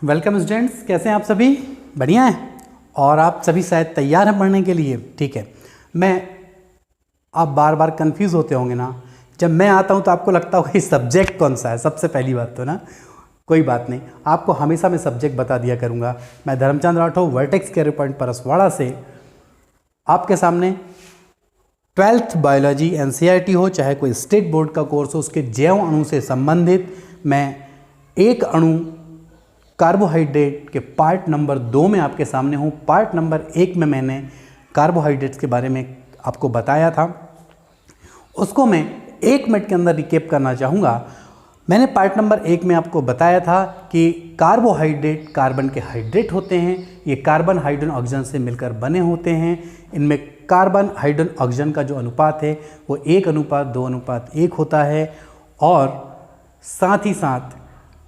Welcome students, कैसे हैं आप सभी? बढ़िया हैं? और आप सभी शायद तैयार हैं पढ़ने के लिए। ठीक है, आप बार बार कंफ्यूज होते होंगे ना, जब मैं आता हूं तो आपको लगता होगा कि सब्जेक्ट कौन सा है। सबसे पहली बात तो ना, कोई बात नहीं, आपको हमेशा मैं सब्जेक्ट बता दिया करूंगा। मैं Dharamchand Rathore, vertex career point Paraswada से आपके सामने 12th बायोलॉजी एनसीईआरटी हो, चाहे कोई स्टेट बोर्ड का कोर्स हो, उसके जैव अणु से संबंधित मैं एक अणु कार्बोहाइड्रेट के पार्ट नंबर 2 में आपके सामने हूँ। पार्ट नंबर 1 में मैंने कार्बोहाइड्रेट्स के बारे में आपको बताया था, उसको मैं 1 मिनट के अंदर रिकेप करना चाहूँगा। मैंने पार्ट नंबर 1 में आपको बताया था कि कार्बोहाइड्रेट कार्बन के हाइड्रेट होते हैं। ये कार्बन हाइड्रोजन ऑक्सीजन से मिलकर बने होते हैं। इनमें कार्बन हाइड्रोजन ऑक्सीजन का जो अनुपात है वो 1:2:1 होता है। और साथ ही साथ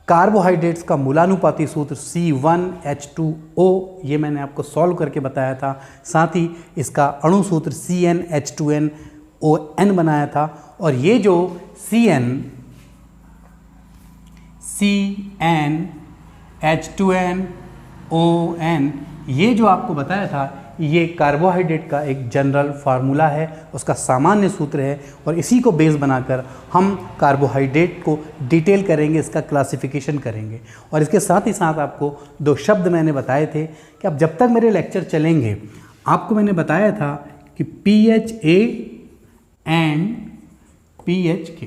कार्बोहाइड्रेट्स का मूलानुपाती सूत्र C1H2O, ये मैंने आपको सॉल्व करके बताया था। साथ ही इसका अणु सूत्र CnH2nOn बनाया था। और ये जो CnH2nOn ये जो आपको बताया था, ये कार्बोहाइड्रेट का एक जनरल फार्मूला है, उसका सामान्य सूत्र है। और इसी को बेस बनाकर हम कार्बोहाइड्रेट को डिटेल करेंगे, इसका क्लासिफिकेशन करेंगे। और इसके साथ ही साथ आपको 2 शब्द मैंने बताए थे कि अब जब तक मेरे लेक्चर चलेंगे, आपको मैंने बताया था कि PHA एंड PHK,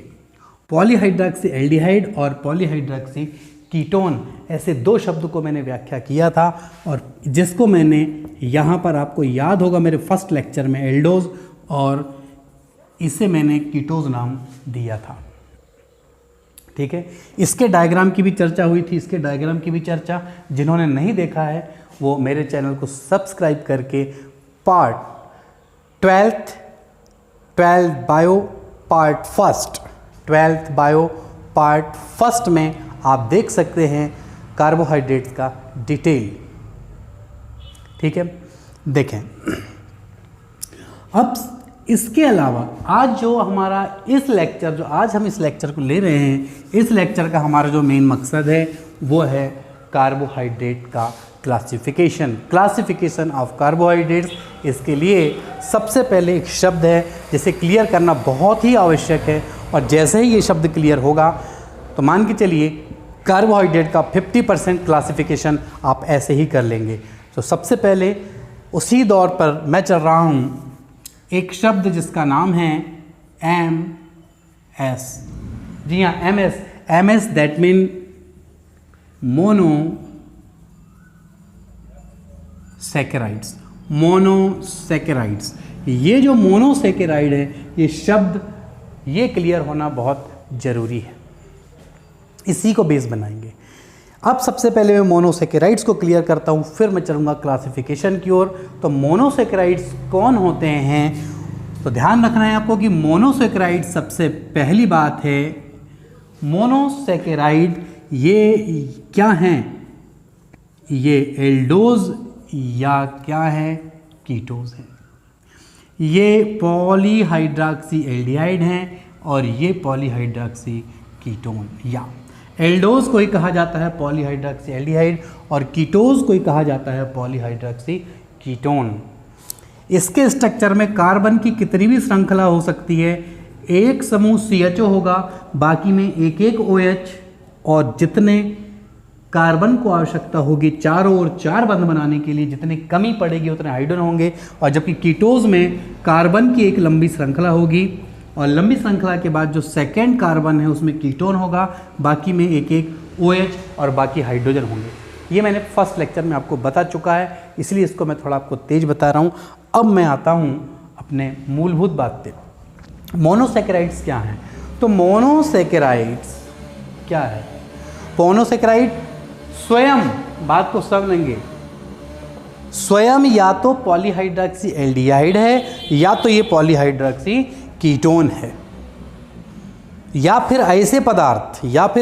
पॉलीहाइड्रॉक्सी एल्डिहाइड और पॉलीहाइड्रॉक्सी कीटोन, ऐसे 2 शब्द को मैंने व्याख्या किया था। और जिसको मैंने यहाँ पर, आपको याद होगा मेरे फर्स्ट लेक्चर में, एल्डोज, और इसे मैंने कीटोज नाम दिया था। ठीक है, इसके डायग्राम की भी चर्चा हुई थी। इसके डायग्राम की भी चर्चा जिन्होंने नहीं देखा है वो मेरे चैनल को सब्सक्राइब करके part 12th bio part first में आप देख सकते हैं कार्बोहाइड्रेट्स का डिटेल। ठीक है, देखें। अब इसके अलावा आज जो हमारा इस लेक्चर, जो आज हम इस लेक्चर को ले रहे हैं, इस लेक्चर का हमारा जो मेन मकसद है वो है कार्बोहाइड्रेट का क्लासिफिकेशन ऑफ कार्बोहाइड्रेट्स। इसके लिए सबसे पहले एक शब्द है जिसे क्लियर करना बहुत ही आवश्यक है। और जैसे ही ये शब्द क्लियर होगा तो मान के चलिए कार्बोहाइड्रेट का 50% क्लासिफिकेशन आप ऐसे ही कर लेंगे। तो सबसे पहले उसी दौर पर मैं चल रहा हूँ, एक शब्द जिसका नाम है MS। जी हाँ, MS दैट मीन मोनोसैकेराइड्स। ये जो मोनोसैकेराइड है, ये शब्द, ये क्लियर होना बहुत ज़रूरी है। इसी को बेस बनाएंगे। अब सबसे पहले मैं मोनोसैकेराइड्स को क्लियर करता हूँ, फिर मैं चलूँगा क्लासिफिकेशन की ओर। तो मोनोसैकेराइड्स कौन होते हैं? तो ध्यान रखना है आपको कि मोनोसैकेराइड, सबसे पहली बात है, मोनोसैकेराइड ये क्या हैं? ये एल्डोज या क्या है? कीटोज हैं। ये पॉलीहाइड्रॉक्सी एल्डिहाइड हैं और ये पॉलीहाइड्रॉक्सी कीटोन, या एल्डोज को ही कहा जाता है पॉलीहाइड्रॉक्सी एल्डिहाइड और कीटोज को ही कहा जाता है पॉलीहाइड्रॉक्सी कीटोन। इसके स्ट्रक्चर में कार्बन की कितनी भी श्रृंखला हो सकती है। एक समूह CHO होगा, बाकी में एक OH, और जितने कार्बन को आवश्यकता होगी चारों ओर 4 बंध बनाने के लिए, जितनी कमी पड़ेगी उतने हाइड्रोजन होंगे। और जबकि कीटोज में कार्बन की एक लंबी श्रृंखला होगी और लंबी श्रृंखला के बाद जो सेकेंड कार्बन है उसमें कीटोन होगा, बाकी में एक OH और बाकी हाइड्रोजन होंगे। ये मैंने फर्स्ट लेक्चर में आपको बता चुका है, इसलिए इसको मैं थोड़ा आपको तेज बता रहा हूँ। अब मैं आता हूँ अपने मूलभूत बात पे। मोनोसैकेराइड्स क्या हैं? तो मोनोसैकेराइड्स क्या है? मोनोसैकेराइड स्वयं, बात को सब लेंगे, स्वयं या तो पॉलीहाइड्रॉक्सी एल्डिहाइड है या तो ये पॉलीहाइड्रॉक्सी कीटोन है, या फिर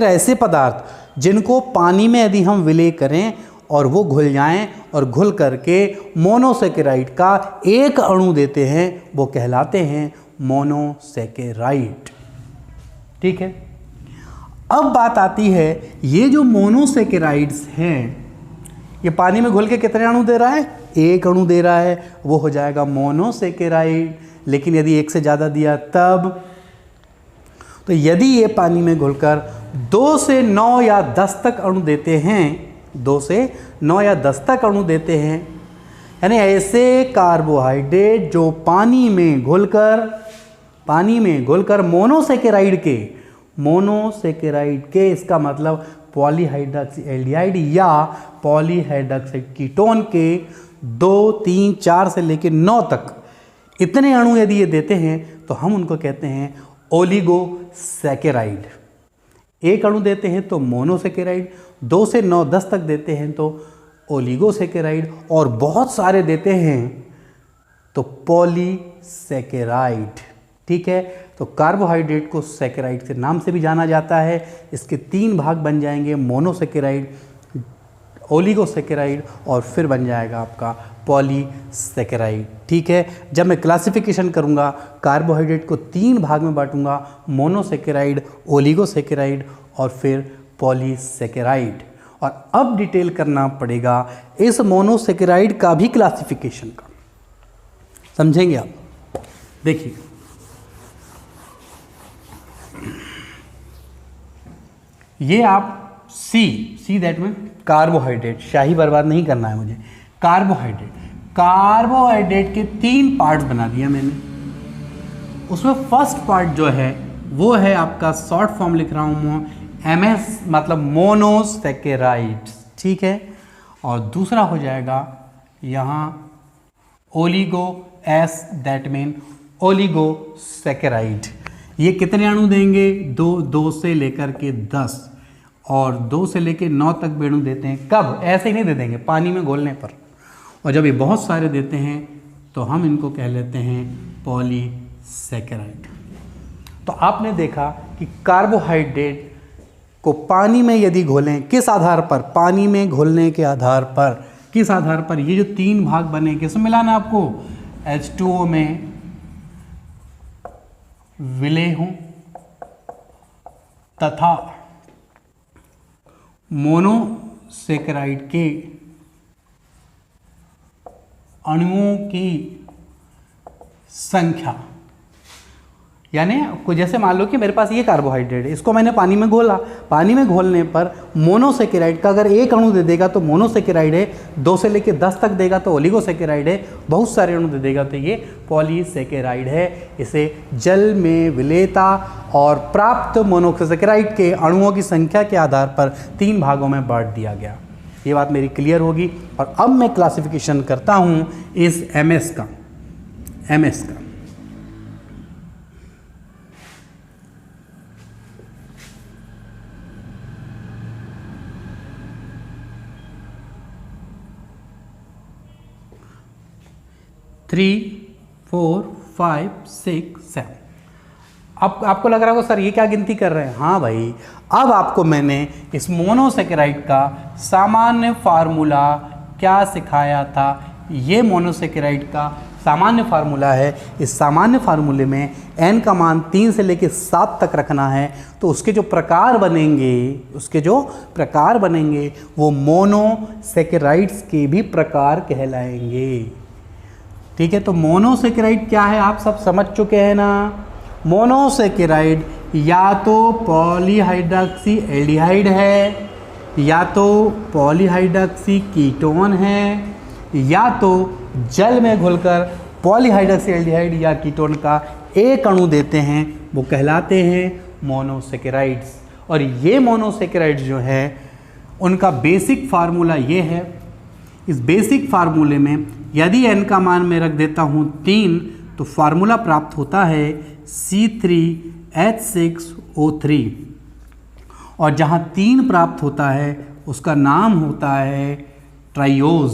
ऐसे पदार्थ जिनको पानी में यदि हम विलय करें और वो घुल जाएं और घुल करके मोनोसैकेराइड का एक अणु देते हैं, वो कहलाते हैं मोनोसैकेराइड। ठीक है, अब बात आती है, ये जो मोनोसेकेराइड्स हैं, ये पानी में घुल के कितने अणु दे रहा है? एक अणु दे रहा है, वो हो जाएगा मोनोसेकेराइड। लेकिन यदि एक से ज़्यादा दिया तब, तो यदि ये पानी में घुलकर 2 से 9 या 10 तक अणु देते हैं, 2 से 9 या 10 तक अणु देते हैं, यानी ऐसे कार्बोहाइड्रेट जो पानी में घुलकर मोनोसेकेराइड के, इसका मतलब पॉलीहाइड्रॉक्सी एल्डिहाइड या पॉलीहाइड्रॉक्साइड कीटोन के 2, 3, 4 से लेकर 9 तक इतने अणु यदि ये देते हैं तो हम उनको कहते हैं ओलिगोसेकेराइड। एक अणु देते हैं तो मोनोसेकेराइड, 2 से 9, 10 तक देते हैं तो ओलिगोसेकेराइड, और बहुत सारे देते हैं तो पॉलीसेकेराइड। ठीक है, तो कार्बोहाइड्रेट को सेकेराइड के नाम से भी जाना जाता है। इसके 3 भाग बन जाएंगे, मोनोसेकेराइड, ओलिगोसेकेराइड और फिर बन जाएगा आपका पॉलीसेकेराइड। ठीक है, जब मैं क्लासिफिकेशन करूंगा कार्बोहाइड्रेट को 3 भाग में बांटूंगा, मोनोसेकेराइड, ओलिगोसेकेराइड और फिर पॉलीसेकेराइड। और अब डिटेल करना पड़ेगा इस मोनोसेकेराइड का भी क्लासिफिकेशन का, समझेंगे आप। देखिए, ये आप सी दैट में कार्बोहाइड्रेट, शाही बर्बाद नहीं करना है मुझे। कार्बोहाइड्रेट के 3 पार्ट्स बना दिया मैंने। उसमें फर्स्ट पार्ट जो है वो है आपका, शॉर्ट फॉर्म लिख रहा हूँ, MS मतलब मोनोसेकेराइड्स। ठीक है, और दूसरा हो जाएगा यहाँ oligo, S that mean oligosaccharide. ये कितने अणु देंगे? 2 से लेकर के 10 और 2 से लेकर 9 तक भी अणु देते हैं। कब? ऐसे ही नहीं दे देंगे, पानी में घोलने पर। और जब ये बहुत सारे देते हैं तो हम इनको कह लेते हैं पॉलीसेकेराइड। तो आपने देखा कि कार्बोहाइड्रेट को पानी में यदि घोलें, किस आधार पर? पानी में घोलने के आधार पर। किस आधार पर? ये जो 3 भाग बने, किसमें मिलाना आपको? H2O में विलेय हों तथा मोनोसेकेराइड के अणुओं की संख्या, यानी जैसे मान लो कि मेरे पास ये कार्बोहाइड्रेट है, इसको मैंने पानी में घोला, पानी में घोलने पर मोनोसेकेराइड का अगर एक अणु दे देगा तो मोनोसेकेराइड है, 2 से लेकर 10 तक देगा तो ओलिगोसेकेराइड है, बहुत सारे अणु दे देगा तो ये पॉलीसेकेराइड है। इसे जल में विलेयता और प्राप्त मोनोसेकेराइड के अणुओं की संख्या के आधार पर 3 भागों में बांट दिया गया। ये बात मेरी क्लियर होगी। और अब मैं क्लासिफिकेशन करता हूँ इस MS का। 3, 4, 5, 6, 7। अब आपको लग रहा होगा सर ये क्या गिनती कर रहे हैं? हाँ भाई, अब आपको मैंने इस मोनोसेकेराइड का सामान्य फार्मूला क्या सिखाया था। ये मोनोसेकेराइड का सामान्य फार्मूला है। इस सामान्य फार्मूले में n का मान 3 से लेकर 7 तक रखना है, तो उसके जो प्रकार बनेंगे वो मोनोसेकेराइड्स के भी प्रकार कहलाएंगे। ठीक है, तो मोनोसेकेराइड क्या है आप सब समझ चुके हैं ना। मोनोसेकेराइड या तो पॉलीहाइड्रॉक्सी एल्डिहाइड है, या तो पॉलीहाइड्रॉक्सी कीटोन है, या तो जल में घुलकर पॉलीहाइड्रॉक्सी एल्डिहाइड या कीटोन का एक अणु देते हैं, वो कहलाते हैं मोनोसेकेराइड्स। और ये मोनोसेकेराइड्स जो है उनका बेसिक फार्मूला ये है। इस बेसिक फार्मूले में यदि n का मान मैं रख देता हूँ 3, तो फार्मूला प्राप्त होता है C3H6O3, और जहाँ 3 प्राप्त होता है उसका नाम होता है ट्राइओज।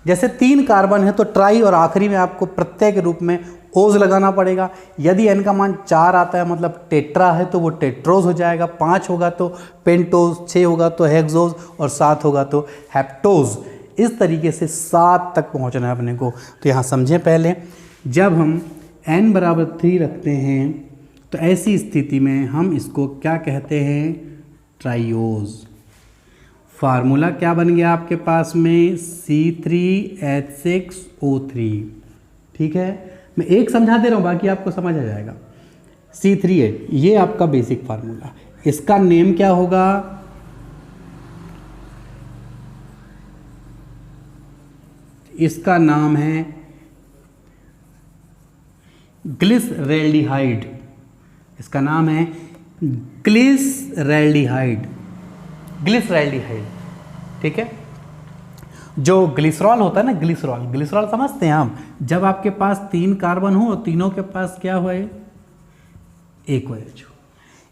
जैसे 3 कार्बन है तो ट्राई और आखिरी में आपको प्रत्यय के रूप में ओज लगाना पड़ेगा। यदि n का मान 4 आता है मतलब टेट्रा है तो वो टेट्रोज हो जाएगा, 5 होगा तो पेंटोज, 6 होगा तो हेक्सोज और 7 होगा तो हेप्टोज। इस तरीके से 7 तक पहुंचना है अपने को। तो यहाँ समझें, पहले जब हम n बराबर 3 रखते हैं तो ऐसी स्थिति में हम इसको क्या कहते हैं, ट्राइओज। फार्मूला क्या बन गया आपके पास में, C3H6O3। ठीक है, मैं एक समझा दे रहा हूँ, बाकी आपको समझ आ जाएगा। C3H, ये आपका बेसिक फार्मूला, इसका नेम क्या होगा, इसका नाम है ग्लिसरैल्डिहाइड। इसका नाम है ग्लिसरैल्डिहाइड, ग्लिसरैल्डिहाइड। ठीक है, जो ग्लिसरॉल होता है ना, ग्लिसरॉल, ग्लिसरॉल समझते हैं हम, जब आपके पास 3 कार्बन हो और तीनों के पास क्या हुआ है, एक OH,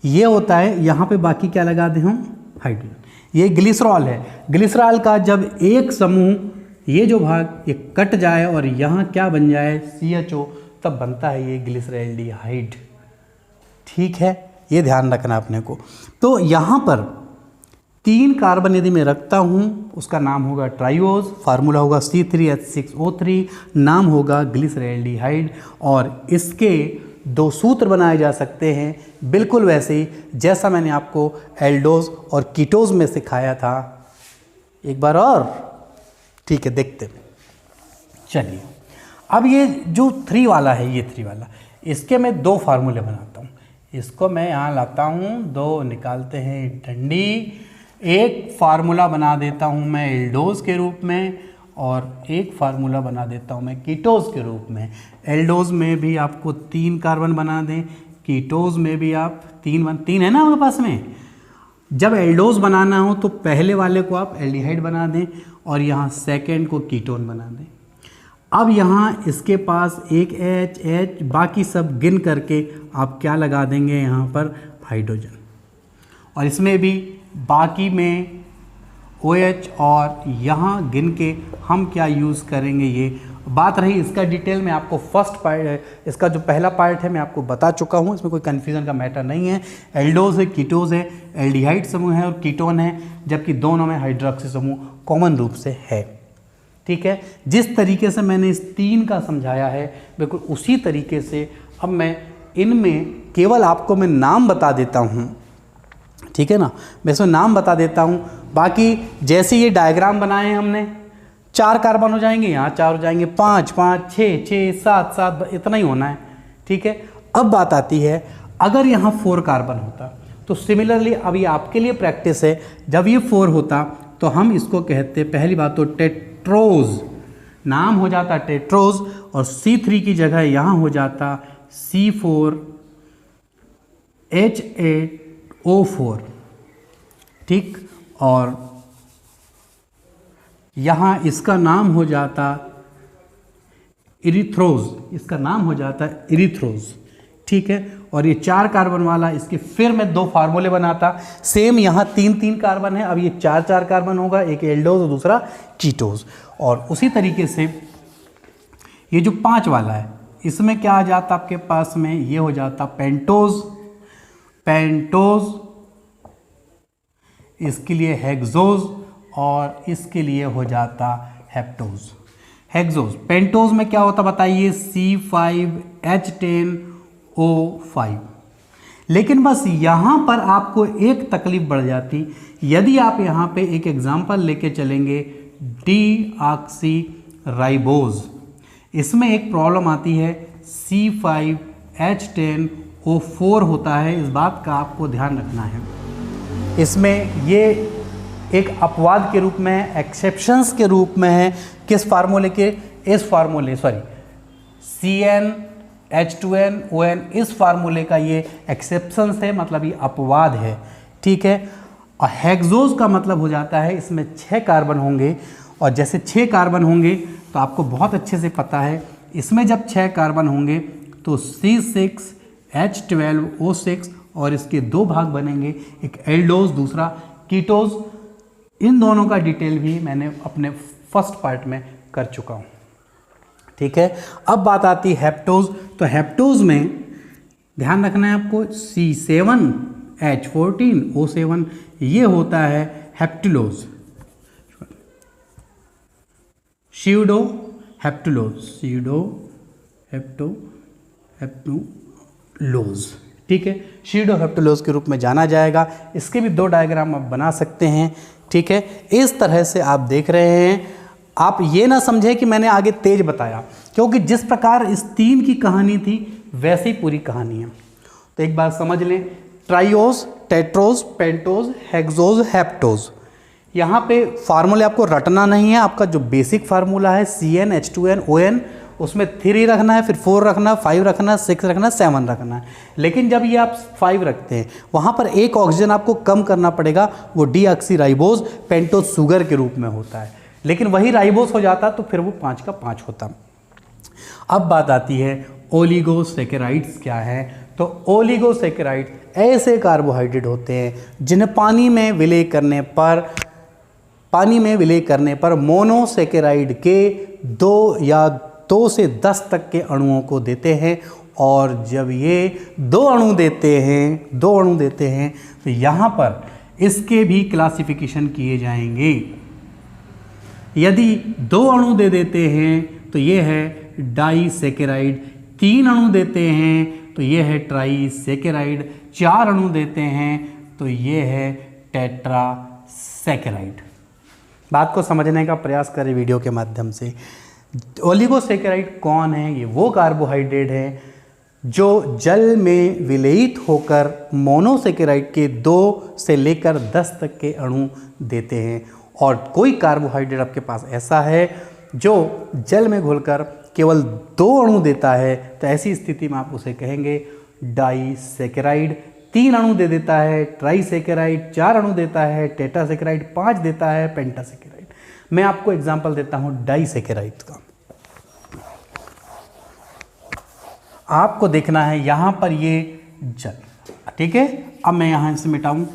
ये होता है। यहाँ पे बाकी क्या लगा दें हम, हाइड्रोजन। ये ग्लिसरॉल है। ग्लिसरॉल का जब एक समूह, ये जो भाग ये कट जाए और यहाँ क्या बन जाए, CHO, तब बनता है ये ग्लिसरैल्डिहाइड। ठीक है, ये ध्यान रखना अपने को। तो यहाँ पर 3 कार्बन यदि मैं रखता हूँ, उसका नाम होगा ट्राइओज, फार्मूला होगा C3H6O3, नाम होगा ग्लिसरैल्डिहाइड, और इसके 2 सूत्र बनाए जा सकते हैं, बिल्कुल वैसे ही जैसा मैंने आपको एल्डोज और कीटोज में सिखाया था। एक बार और, ठीक है, देखते हैं। चलिए, अब ये जो 3 वाला है, ये 3 वाला, इसके मैं 2 फार्मूले बनाता हूँ। इसको मैं यहाँ लाता हूँ, 2 निकालते हैं डंडी, एक फार्मूला बना देता हूँ मैं एल्डोज के रूप में, और एक फार्मूला बना देता हूँ मैं कीटोज के रूप में। एल्डोज में भी आपको 3 कार्बन बना दें, कीटोज में भी आप 3 है ना आपके पास में। जब एल्डोज बनाना हो तो पहले वाले को आप एल्डिहाइड बना दें, और यहाँ सेकेंड को कीटोन बना दें। अब यहाँ इसके पास एक H, बाकी सब गिन करके आप क्या लगा देंगे, यहाँ पर हाइड्रोजन, और इसमें भी बाकी में OH, और यहाँ गिन के हम क्या यूज़ करेंगे, ये बात रही। इसका डिटेल में आपको फर्स्ट पार्ट, इसका जो पहला पार्ट है मैं आपको बता चुका हूँ, इसमें कोई कन्फ्यूज़न का मैटर नहीं है। एल्डोज है, कीटोज है, एल्डिहाइड समूह है और कीटोन है, जबकि दोनों में हाइड्रोक्सी समूह कॉमन रूप से है। ठीक है, जिस तरीके से मैंने इस 3 का समझाया है, बिल्कुल उसी तरीके से अब मैं इनमें केवल आपको मैं नाम बता देता हूँ। ठीक है ना, मैं इसमें नाम बता देता हूँ, बाकी जैसे ये डायग्राम बनाए हैं हमने, 4 कार्बन हो जाएंगे, यहाँ 4 हो जाएंगे, 5, 5, 6, 7, 7, इतना ही होना है। ठीक है, अब बात आती है, अगर यहाँ 4 कार्बन होता तो सिमिलरली, अभी आपके लिए प्रैक्टिस है, जब ये 4 होता तो हम इसको कहते, पहली बात तो टेट्रोज, नाम हो जाता टेट्रोज, और C3 की जगह यहाँ हो जाता C4H8O4। ठीक, और यहाँ इसका नाम हो जाता इरिथ्रोज, इसका नाम हो जाता इरिथ्रोज। ठीक है, और ये 4 कार्बन वाला, इसके फिर मैं 2 फार्मूले बनाता। सेम यहाँ 3 कार्बन है, अब ये 4 कार्बन होगा, एक एल्डोज और दूसरा कीटोज। और उसी तरीके से ये जो 5 वाला है, इसमें क्या आ जाता आपके पास में, ये हो जाता पेंटोज, पेंटोज, इसके लिए हेक्सोज, और इसके लिए हो जाता हेप्टोज, हेक्सोज। पेंटोज में क्या होता बताइए, C5H10O5। लेकिन बस यहाँ पर आपको एक तकलीफ बढ़ जाती, यदि आप यहाँ पे एक एग्जाम्पल लेके चलेंगे, डीऑक्सीराइबोज, इसमें एक प्रॉब्लम आती है, C5H10O4 होता है। इस बात का आपको ध्यान रखना है, इसमें ये एक अपवाद के रूप में है, एक्सेप्शंस के रूप में है। किस फार्मूले के, इस फार्मूले, सॉरी, CnH2nOn, इस फार्मूले का ये एक्सेप्शंस है, मतलब ये अपवाद है। ठीक है, और हेक्सोज का मतलब हो जाता है इसमें 6 कार्बन होंगे, और जैसे 6 कार्बन होंगे तो आपको बहुत अच्छे से पता है, इसमें जब 6 कार्बन होंगे तो C6H12O6, और इसके 2 भाग बनेंगे, एक एल्डोज दूसरा कीटोज। इन दोनों का डिटेल भी मैंने अपने फर्स्ट पार्ट में कर चुका हूँ। ठीक है, अब बात आती है हेप्टोज। तो हेप्टोज में ध्यान रखना है आपको, C7H14O7, ये होता है हेप्टिलोज, स्यूडो हेप्टिलोज, स्यूडो हेप्टोलोज। ठीक है, सीडोहेप्टेलोज के रूप में जाना जाएगा। इसके भी 2 डायग्राम आप बना सकते हैं। ठीक है, इस तरह से आप देख रहे हैं। आप ये ना समझें कि मैंने आगे तेज बताया, क्योंकि जिस प्रकार इस 3 की कहानी थी वैसे ही पूरी कहानी है। तो एक बात समझ लें, triose, tetrose, pentose, hexose, heptose. यहाँ पे फार्मूले आपको रटना नहीं है। आपका जो बेसिक फार्मूला है CnH2n ON, उसमें 3 रखना है, फिर 4 रखना है, 5 रखना है, 6 रखना है, 7 रखना है। लेकिन जब ये आप 5 रखते हैं, वहाँ पर एक ऑक्सीजन आपको कम करना पड़ेगा, वो डीऑक्सीराइबोज पेंटोज शुगर के रूप में होता है। लेकिन वही राइबोज हो जाता तो फिर वो 5 का 5 होता। अब बात आती है ओलिगोसैकेराइड्स क्या है। तो ओलिगोसैकेराइड्स ऐसे कार्बोहाइड्रेट होते हैं जिन्हें पानी में विलय करने पर मोनोसैकेराइड के 2 से 10 तक के अणुओं को देते हैं। और जब ये 2 अणु देते हैं तो यहाँ पर इसके भी क्लासिफिकेशन किए जाएंगे। यदि 2 अणु दे देते हैं तो ये है डाइसैकेराइड, 3 अणु देते हैं तो ये है ट्राइसैकेराइड, 4 अणु देते हैं तो ये है टेट्रासैकेराइड। बात को समझने का प्रयास करें वीडियो के माध्यम से। ओलिगोसैकेराइड कौन है? ये वो कार्बोहाइड्रेट है जो जल में विलयित होकर मोनोसैकेराइड के 2 से लेकर 10 तक के अणु देते हैं। और कोई कार्बोहाइड्रेट आपके पास ऐसा है जो जल में घुलकर केवल 2 अणु देता है, तो ऐसी स्थिति में आप उसे कहेंगे डाइसैकेराइड। 3 अणु दे देता है ट्राइसैकेराइड, 4 अणु देता है टेट्रासैकेराइड, 5 देता है पेंटासैकेराइड। मैं आपको एग्जांपल देता हूं डाइसैकेराइड का। आपको देखना है यहां पर ये जल, ठीक है। अब मैं यहां से मिटाऊं।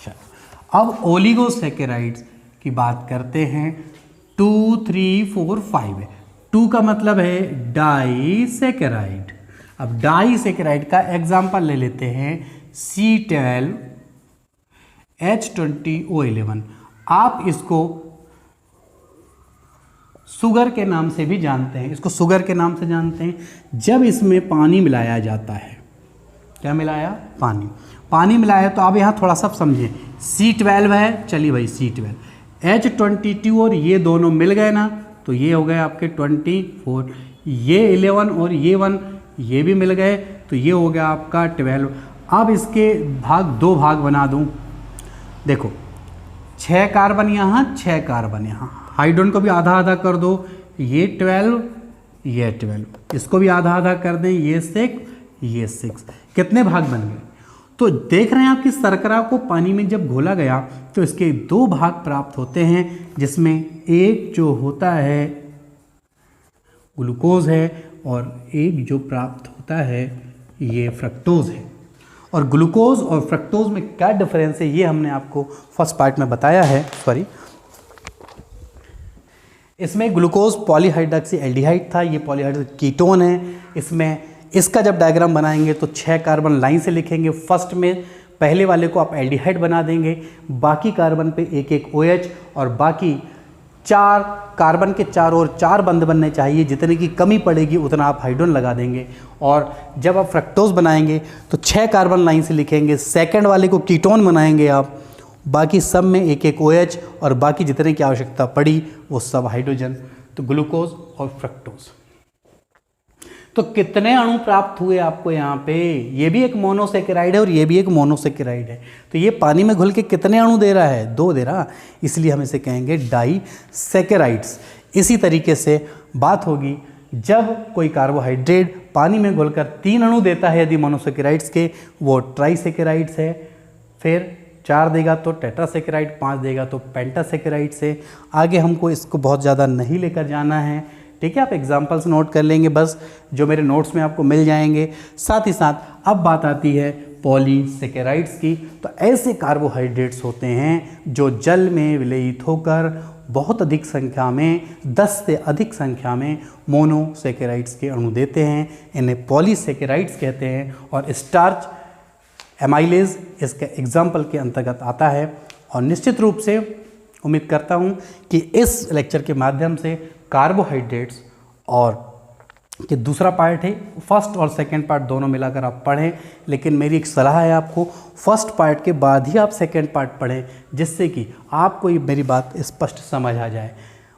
चलो अब ओलिगोसैकेराइड्स की बात करते हैं। 2, 3, 4, 5 है। 2 का मतलब है डाइसैकेराइड। अब डाइसैकेराइड का एग्जांपल ले लेते हैं C12H20O11। आप इसको शुगर के नाम से भी जानते हैं। इसको शुगर के नाम से जानते हैं जब इसमें पानी मिलाया जाता है। क्या मिलाया? पानी मिलाया। तो अब यहाँ थोड़ा सा समझिए। C12 है, चलिए भाई C12, H22 और ये दोनों मिल गए ना, तो ये हो गए आपके 24। ये 11 और ये 1 ये भी मिल गए, तो ये हो गया आपका 12। अब इसके 2 भाग बना दूं। देखो 6 कार्बन यहाँ, 6 कार्बन यहाँ। हाइड्रोजन को भी आधा आधा कर दो। ये 12, ये 12। इसको भी आधा आधा कर दें। ये 6, ये 6। कितने भाग बन गए? तो देख रहे हैं आप कि शर्करा को पानी में जब घोला गया तो इसके 2 भाग प्राप्त होते हैं, जिसमें एक जो होता है ग्लूकोज है और एक जो प्राप्त होता है ये फ्रक्टोज है। और ग्लूकोज और फ्रक्टोज में क्या डिफरेंस है ये हमने आपको फर्स्ट पार्ट में बताया है। इसमें ग्लूकोज पॉलीहाइड्रॉक्सी एल्डिहाइड था, ये पॉलीहाइड्रॉक्सी कीटोन है। इसका जब डायग्राम बनाएंगे तो 6 कार्बन लाइन से लिखेंगे। फर्स्ट में पहले वाले को आप एल्डिहाइड बना देंगे, बाकी कार्बन पे एक एक OH और बाकी 4 कार्बन के 4 और 4 बंध बनने चाहिए। जितने की कमी पड़ेगी उतना आप हाइड्रोजन लगा देंगे। और जब आप फ्रक्टोज बनाएंगे तो 6 कार्बन लाइन से लिखेंगे। सेकंड वाले को कीटोन बनाएंगे आप, बाकी सब में एक एक OH और बाकी जितने की आवश्यकता पड़ी वो सब हाइड्रोजन। तो ग्लूकोज और फ्रक्टोज। तो कितने अणु प्राप्त हुए आपको यहाँ पे? ये भी एक मोनोसैकेराइड है और ये भी एक मोनोसैकेराइड है। तो ये पानी में घुल के कितने अणु दे रहा है? 2 दे रहा, इसलिए हम इसे कहेंगे डाइसैकेराइड्स। इसी तरीके से बात होगी जब कोई कार्बोहाइड्रेट पानी में घुलकर 3 अणु देता है, यदि मोनोसैकेराइड्स के, वो ट्राइसैकेराइड्स है। फिर 4 देगा तो टेट्रासैकेराइड, 5 देगा तो पेंटासैकेराइड्स है। आगे हमको इसको बहुत ज़्यादा नहीं लेकर जाना है, ठीक है। आप एग्जाम्पल्स नोट कर लेंगे बस, जो मेरे नोट्स में आपको मिल जाएंगे। साथ ही साथ अब बात आती है पॉलीसैकेराइड्स की। तो ऐसे कार्बोहाइड्रेट्स होते हैं जो जल में विलयित होकर बहुत अधिक संख्या में, 10 से अधिक संख्या में मोनोसैकेराइड्स के अणु देते हैं। इन्हें पॉलीसैकेराइड्स कहते हैं। और स्टार्च एमाइलेज इसके एग्जाम्पल के अंतर्गत आता है। और निश्चित रूप से उम्मीद करता हूँ कि इस लेक्चर के माध्यम से कार्बोहाइड्रेट्स और कि दूसरा पार्ट है, फर्स्ट और सेकंड पार्ट दोनों मिलाकर आप पढ़ें, लेकिन मेरी एक सलाह है आपको, फर्स्ट पार्ट के बाद ही आप सेकंड पार्ट पढ़ें, जिससे कि आपको ये मेरी बात स्पष्ट समझ आ जाए।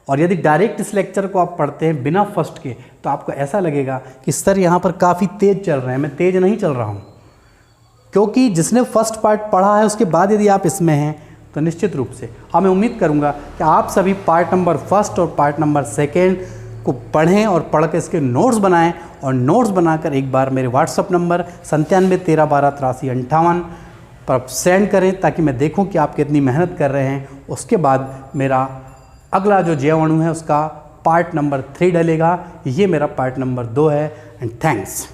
और यदि डायरेक्ट इस लेक्चर को आप पढ़ते हैं बिना फर्स्ट के, तो आपको ऐसा लगेगा कि सर यहाँ पर काफ़ी तेज़ चल रहे हैं। मैं तेज़ नहीं चल रहा हूँ, क्योंकि जिसने फर्स्ट पार्ट पढ़ा है उसके बाद यदि आप इसमें हैं तो निश्चित रूप से मैं उम्मीद करूँगा कि आप सभी पार्ट नंबर फर्स्ट और पार्ट नंबर सेकेंड को पढ़ें और पढ़ के इसके नोट्स बनाएं, और नोट्स बनाकर एक बार मेरे व्हाट्सअप नंबर 9713128358 पर सेंड करें, ताकि मैं देखूं कि आप कितनी मेहनत कर रहे हैं। उसके बाद मेरा अगला जो जैव अणु है उसका पार्ट नंबर 3 डलेगा। ये मेरा पार्ट नंबर 2 है। And thanks.